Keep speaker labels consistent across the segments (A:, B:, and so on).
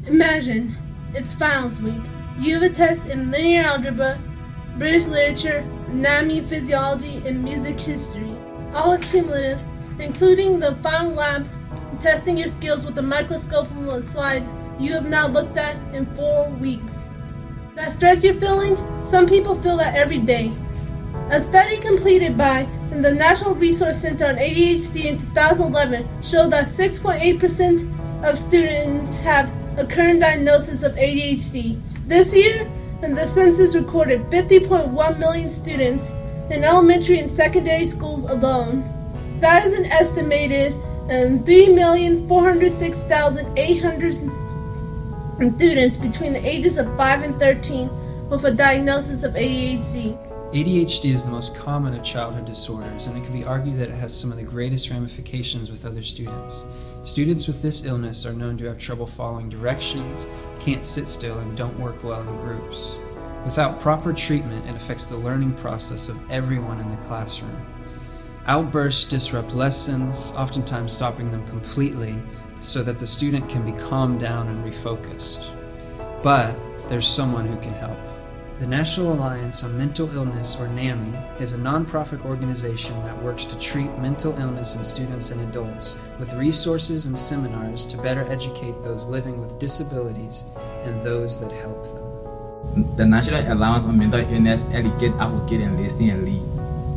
A: Imagine, it's finals week. You have a test in linear algebra, British literature, anatomy, physiology, and music history. All cumulative, including the final labs, testing your skills with the microscope and the slides you have not looked at in 4 weeks. That stress you're feeling, some people feel that every day. A study completed by the National Resource Center on ADHD in 2011 showed that 6.8% of students have a current diagnosis of ADHD. This year, the census recorded 50.1 million students in elementary and secondary schools alone. That is an estimated 3,406,800 students between the ages of 5 and 13 with a diagnosis of ADHD.
B: ADHD is the most common of childhood disorders, and it can be argued that it has some of the greatest ramifications with other students. Students with this illness are known to have trouble following directions, can't sit still, and don't work well in groups. Without proper treatment, it affects the learning process of everyone in the classroom. Outbursts disrupt lessons, oftentimes stopping them completely, so that the student can be calmed down and refocused. But there's someone who can help. The National Alliance on Mental Illness, or NAMI, is a nonprofit organization that works to treat mental illness in students and adults with resources and seminars to better educate those living with disabilities and those that help them.
C: The National Alliance on Mental Illness educates, advocates, and listen and lead.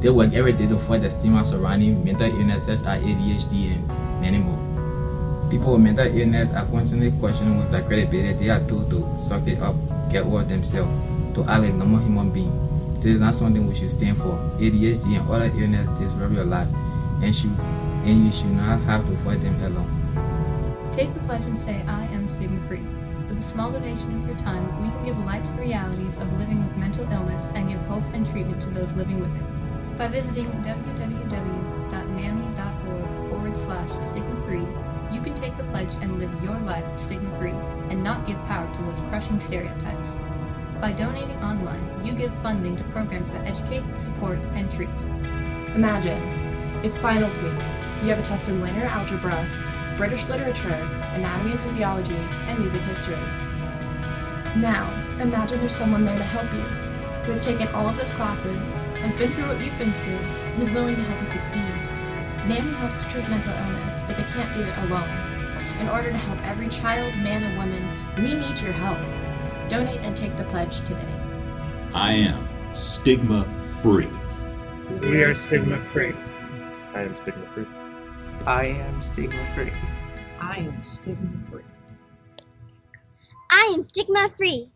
C: They work every day to fight the stigma surrounding mental illness such as ADHD and many more. People with mental illness are constantly questioning with their credibility. They are told to suck it up, get over themselves, to act like normal human beings. This is not something we should stand for. ADHD and other illness disrupt your life, and you should not have to fight them alone.
D: Take the pledge and say, I am stigma-free. With a small donation of your time, we can give light to the realities of living with mental illness and give hope and treatment to those living with it. By visiting www.nami.org/stigma-free, you can take the pledge and live your life stigma-free and not give power to those crushing stereotypes. By donating online, you give funding to programs that educate, support, and treat.
E: Imagine, it's finals week. You have a test in linear algebra, British literature, anatomy and physiology, and music history. Now, imagine there's someone there to help you, who has taken all of those classes, has been through what you've been through, and is willing to help you succeed. NAMI helps to treat mental illness, but they can't do it alone. In order to help every child, man, and woman, we need your help. Donate and take the pledge today.
F: I am stigma-free.
G: We are stigma-free. I am stigma-free.
H: I am stigma-free.
I: I am stigma-free.
J: I am stigma-free.